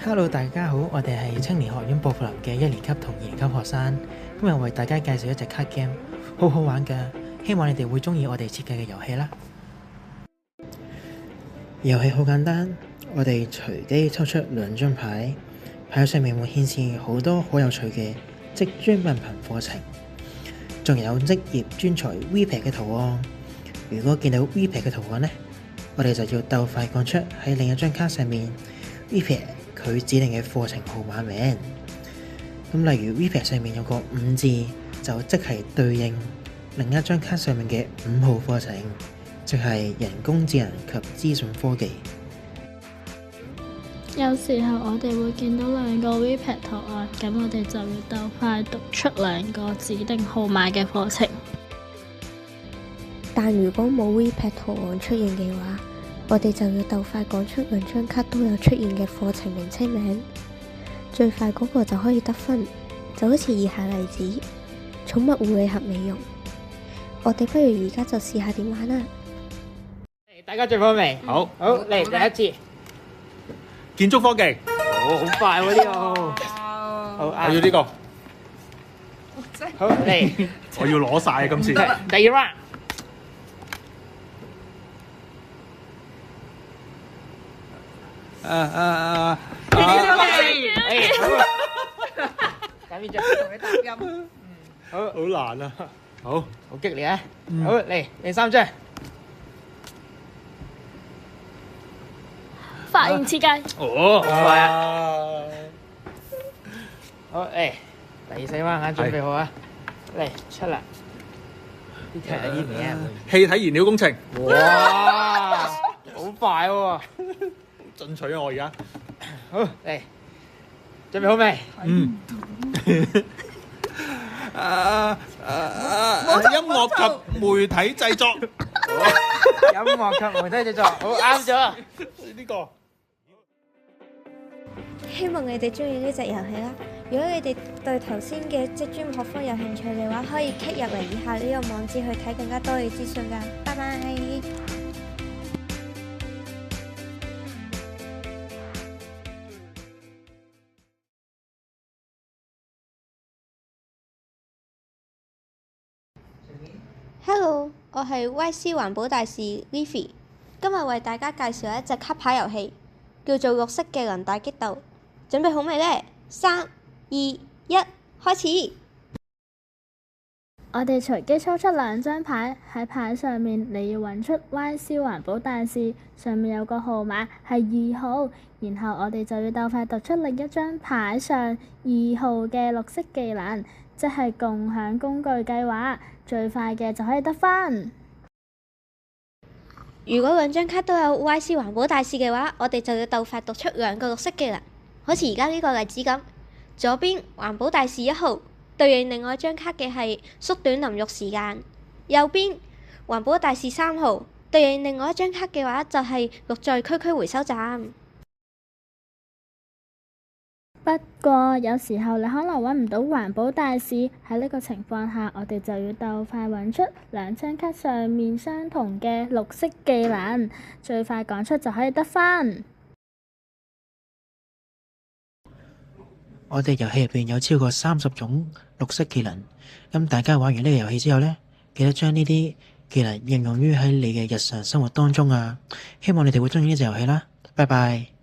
Hello，大家好，我哋係青年學院薄扶林嘅1年級同2年級學生，今日為大家介紹一隻卡 game，好好玩㗎，希望你哋會鍾意我哋設計嘅遊戲啦。遊戲好簡單，我哋隨機抽出2張牌，牌上面會顯示好多好有趣嘅職專文憑課程，仲有職業專才 VPAD 嘅圖案。如果見到 VPAD 嘅圖案呢，我哋就要鬥快講出喺另一張卡上面 VPAD 佢指定嘅課程號碼名。咁例如 VPAD 上面有個5字，就即係對應另一張卡上面嘅5號課程，即係人工智能及資訊科技。有時候我哋會見到2個 VPAD 圖案，咁我哋就要鬥快讀出2個指定號碼嘅課程。但如果冇 VPAD 圖案出現嘅話，我哋就要鬥快講出2張卡都有出現嘅課程名稱名，最快嗰個就可以得分。就好似以下例子：寵物護理盒美容。我哋不如而家就試下點玩啦。大家準備好未？好，好嚟第一次建築科技，好快喎呢個，好我要呢個，好嚟我要攞晒今次。第2 round。揀邊張？同你答音。好難啊！好激烈啊！好嚟第3張。發現設計。好快啊！好嚟第4 round啊，準備好啊！嚟出啦！呢題係啲咩啊？氣體燃料工程，哇！好快喎！進取啊！我而家好嚟，準備好未？音樂及媒體製作，音樂及媒體製作，好啱咗。呢個希望你哋中意呢隻遊戲啦。如果你哋對頭先嘅職專學科有興趣嘅話，可以 click 入嚟以下呢個網址去睇更加多嘅資訊㗎。拜拜。Hello， 我係 YC 環保大使 Livy， 今日為大家介紹一隻卡牌遊戲，叫做綠色技能大激鬥。準備好未呢？3、2、1，開始！我哋隨機抽出2張牌，喺牌上面你要揾出 YC 環保大使，上面有個號碼係2號，然後我哋就要鬥快讀出另一張牌上2號嘅綠色技能，即係共享工具計劃，最快嘅就可以得分。如果2張卡都有 YC 環保大使嘅話，我哋就要鬥快讀出2個綠色技能，好似而家呢個例子咁。左邊環保大使1號，對應另外一張卡嘅係縮短淋浴時間；右邊環保大使3號，對應另外一張卡嘅話就係綠在區區回收站。不過有時候你可能揾唔到環保大使，喺呢個情況下，我哋就要鬥快揾出2張卡上面相同嘅綠色技能，最快講出就可以得分。我哋遊戲入邊有超過30種綠色技能，咁大家玩完呢個遊戲之後呢，記得將呢啲技能應用於喺你嘅日常生活當中啊！希望你哋會鍾意呢隻遊戲啦，拜拜。